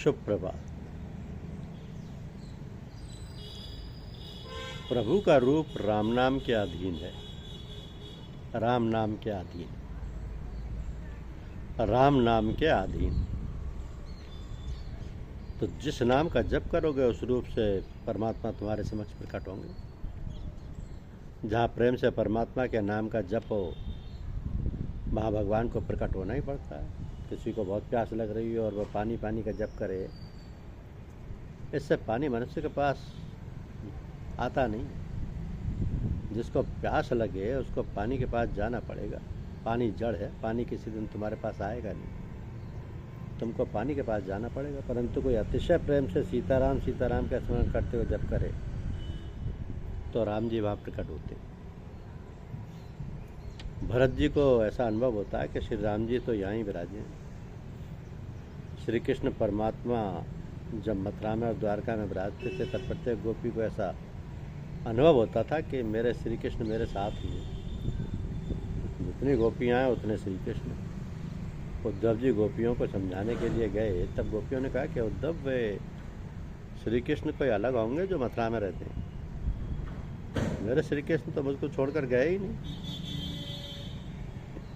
शुभ प्रभात। प्रभु का रूप राम नाम के अधीन है, राम नाम के अधीन, राम नाम के अधीन। तो जिस नाम का जप करोगे उस रूप से परमात्मा तुम्हारे समक्ष प्रकट होंगे। जहाँ प्रेम से परमात्मा के नाम का जप हो वहाँ भगवान को प्रकट होना ही पड़ता है। किसी को बहुत प्यास लग रही है और वह पानी पानी का जप करे, इससे पानी मनुष्य के पास आता नहीं। जिसको प्यास लगे उसको पानी के पास जाना पड़ेगा। पानी जड़ है, पानी किसी दिन तुम्हारे पास आएगा नहीं, तुमको पानी के पास जाना पड़ेगा। परंतु कोई अतिशय प्रेम से सीताराम सीताराम का स्मरण करते हुए जप करे तो राम जी वहाँ प्रकट होते। भरत जी को ऐसा अनुभव होता है कि श्री राम जी तो यहाँ ही विराजे हैं। श्री कृष्ण परमात्मा जब मथुरा में और द्वारका में विराजते थे तब प्रत्येक गोपी को ऐसा अनुभव होता था कि मेरे श्री कृष्ण मेरे साथ ही हैं। जितनी गोपियाँ हैं उतने श्री कृष्ण। उद्धव जी गोपियों को समझाने के लिए गए तब गोपियों ने कहा कि उद्धव वे श्री कृष्ण कोई अलग होंगे जो मथुरा में रहते हैं। मेरे श्री कृष्ण तो मुझको छोड़कर गए ही नहीं।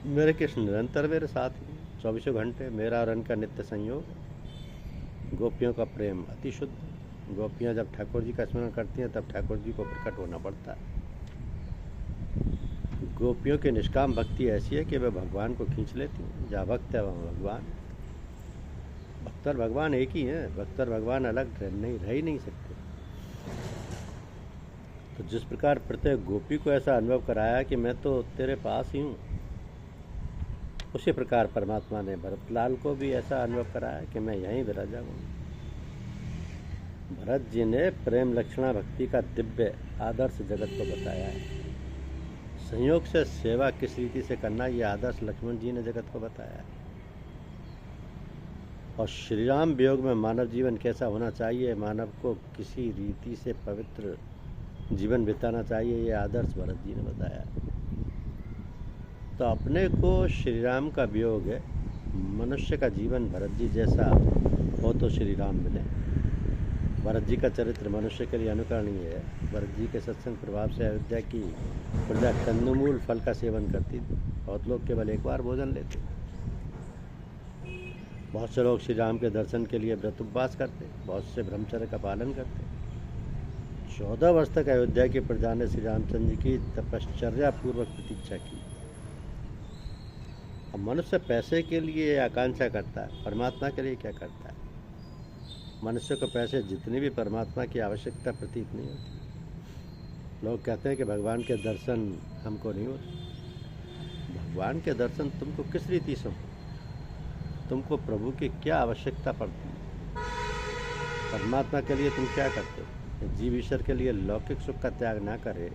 मेरे कृष्ण निरंतर मेरे साथ ही, 24 घंटे मेरा और उनका नित्य संयोग। गोपियों का प्रेम अति शुद्ध। गोपियाँ जब ठाकुर जी का स्मरण करती हैं तब ठाकुर जी को प्रकट होना पड़ता है। गोपियों की निष्काम भक्ति ऐसी है कि वे भगवान को खींच लेती हैं। जहाँ भक्त है वहाँ भगवान। भक्त और भगवान एक ही हैं। भक्त और भगवान अलग रह ही नहीं सकते। तो जिस प्रकार प्रत्येक गोपी को ऐसा अनुभव कराया कि मैं तो तेरे पास ही हूँ, उसी प्रकार परमात्मा ने भरतलाल को भी ऐसा अनुभव कराया कि मैं यहीं विराजा हूँ। भरत जी ने प्रेम लक्षणा भक्ति का दिव्य आदर्श जगत को बताया है। संयोग से सेवा किस रीति से करना, यह आदर्श लक्ष्मण जी ने जगत को बताया है। और श्री राम वियोग में मानव जीवन कैसा होना चाहिए, मानव को किसी रीति से पवित्र जीवन बिताना चाहिए, यह आदर्श भरत जी ने बताया है। तो अपने को श्री राम का वियोग है। मनुष्य का जीवन भरत जी जैसा हो तो श्री राम मिले। भरत जी का चरित्र मनुष्य के लिए अनुकरणीय है। भरत जी के सत्संग प्रभाव से अयोध्या की प्रजा कंदमूल फल का सेवन करती थी। बहुत लोग केवल एक बार भोजन लेते। बहुत से लोग श्री राम के दर्शन के लिए व्रत उपवास करते, बहुत से ब्रह्मचर्य का पालन करते। 14 वर्ष तक अयोध्या की प्रजा ने श्री रामचंद्र जी की तपश्चर्या पूर्वक प्रतीक्षा की। अब मनुष्य पैसे के लिए आकांक्षा करता है, परमात्मा के लिए क्या करता है? मनुष्य को पैसे जितनी भी परमात्मा की आवश्यकता प्रतीत नहीं होती। लोग कहते हैं कि भगवान के दर्शन हमको नहीं होते। भगवान के दर्शन तुमको किस रीति से हो? तुमको प्रभु की क्या आवश्यकता पड़ती है? परमात्मा के लिए तुम क्या करते हो? जीव ईश्वर के लिए लौकिक सुख का त्याग ना करे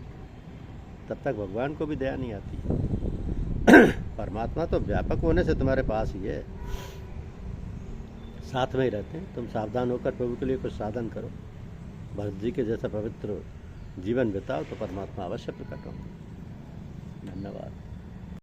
तब तक भगवान को भी दया नहीं आती। परमात्मा तो व्यापक होने से तुम्हारे पास ही है, साथ में ही रहते हैं। तुम सावधान होकर प्रभु के लिए कुछ साधन करो, भरत जी के जैसा पवित्र जीवन बिताओ तो परमात्मा अवश्य प्रकट होंगे। धन्यवाद।